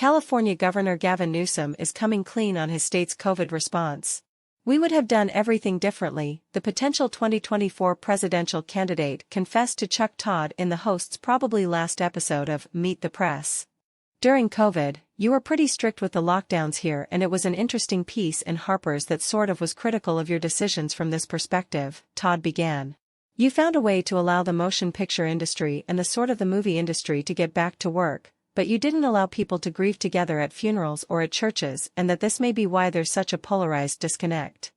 California Governor Gavin Newsom is coming clean on his state's COVID response. "We would have done everything differently," the potential 2024 presidential candidate confessed to Chuck Todd in the host's probably last episode of Meet the Press. "During COVID, you were pretty strict with the lockdowns here, and it was an interesting piece in Harper's that sort of was critical of your decisions from this perspective," Todd began. "You found a way to allow the motion picture industry and the sort of the movie industry to get back to work, but you didn't allow people to grieve together at funerals or at churches, and that this may be why there's such a polarized disconnect.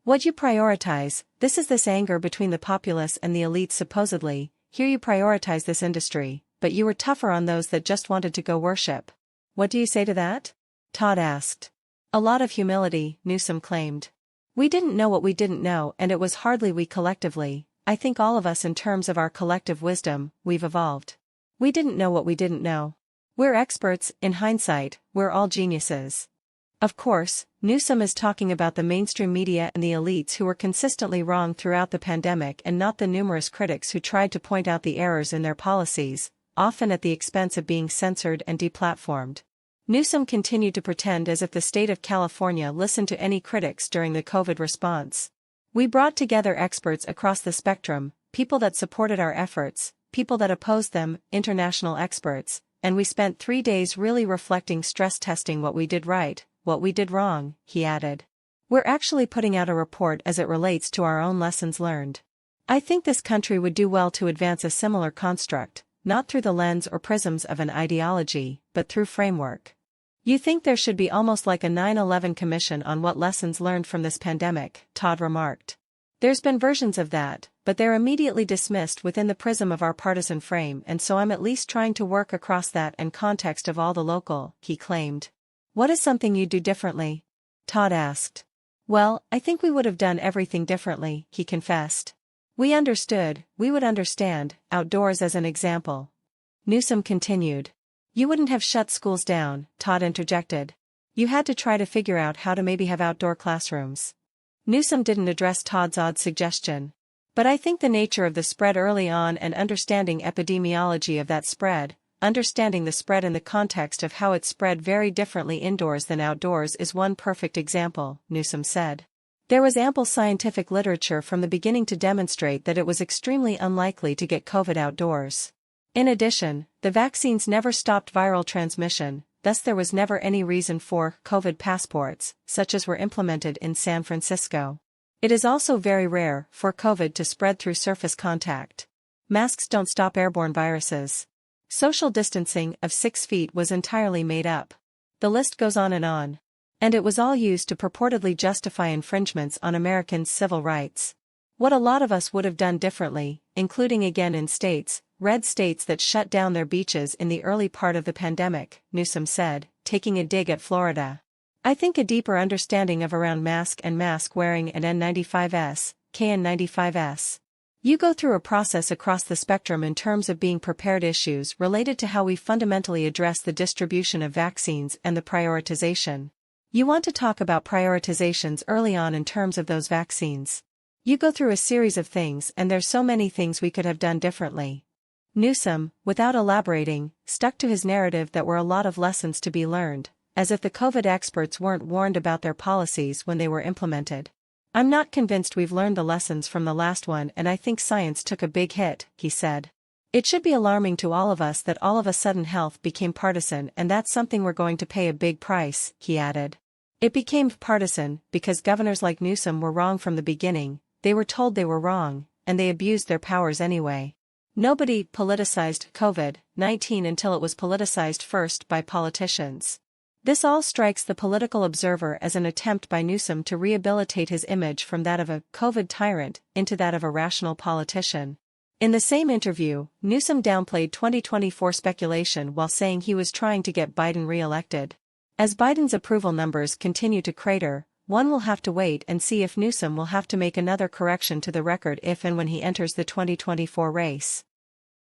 What you prioritize, this anger between the populace and the elites supposedly, here you prioritize this industry, but you were tougher on those that just wanted to go worship. What do you say to that?" Todd asked. "A lot of humility," Newsom claimed. "We didn't know what we didn't know, and it was hardly we collectively. I think all of us in terms of our collective wisdom, we've evolved. We didn't know what we didn't know. We're experts, in hindsight, we're all geniuses." Of course, Newsom is talking about the mainstream media and the elites who were consistently wrong throughout the pandemic and not the numerous critics who tried to point out the errors in their policies, often at the expense of being censored and deplatformed. Newsom continued to pretend as if the state of California listened to any critics during the COVID response. "We brought together experts across the spectrum, people that supported our efforts, people that opposed them, international experts, and we spent 3 days really reflecting, stress testing what we did right, what we did wrong," he added. "We're actually putting out a report as it relates to our own lessons learned. I think this country would do well to advance a similar construct, not through the lens or prisms of an ideology, but through framework. You think there should be almost like a 9/11 commission on what lessons learned from this pandemic," Todd remarked. "There's been versions of that, but they're immediately dismissed within the prism of our partisan frame, and so I'm at least trying to work across that and context of all the local," he claimed. "What is something you'd do differently?" Todd asked. "Well, I think we would have done everything differently," he confessed. We would understand, outdoors as an example." Newsom continued. "You wouldn't have shut schools down," Todd interjected. "You had to try to figure out how to maybe have outdoor classrooms." Newsom didn't address Todd's odd suggestion. "But I think the nature of the spread early on and understanding epidemiology of that spread, understanding the spread in the context of how it spread very differently indoors than outdoors is one perfect example," Newsom said. "There was ample scientific literature from the beginning to demonstrate that it was extremely unlikely to get COVID outdoors. In addition, the vaccines never stopped viral transmission, thus there was never any reason for COVID passports, such as were implemented in San Francisco. It is also very rare for COVID to spread through surface contact. Masks don't stop airborne viruses. Social distancing of 6 feet was entirely made up. The list goes on. And it was all used to purportedly justify infringements on Americans' civil rights. What a lot of us would have done differently, including again in red states that shut down their beaches in the early part of the pandemic," Newsom said, taking a dig at Florida. "I think a deeper understanding of around mask wearing and N95s, KN95s. You go through a process across the spectrum in terms of being prepared, issues related to how we fundamentally address the distribution of vaccines and the prioritization. You want to talk about prioritizations early on in terms of those vaccines. You go through a series of things, and there's so many things we could have done differently." Newsom, without elaborating, stuck to his narrative that were a lot of lessons to be learned, as if the COVID experts weren't warned about their policies when they were implemented. "I'm not convinced we've learned the lessons from the last one, and I think science took a big hit," he said. "It should be alarming to all of us that all of a sudden health became partisan, and that's something we're going to pay a big price," he added. "It became partisan because governors like Newsom were wrong from the beginning, they were told they were wrong, and they abused their powers anyway. Nobody politicized COVID-19 until it was politicized first by politicians. This all strikes the political observer as an attempt by Newsom to rehabilitate his image from that of a COVID tyrant into that of a rational politician." In the same interview, Newsom downplayed 2024 speculation while saying he was trying to get Biden re-elected. As Biden's approval numbers continue to crater, one will have to wait and see if Newsom will have to make another correction to the record if and when he enters the 2024 race.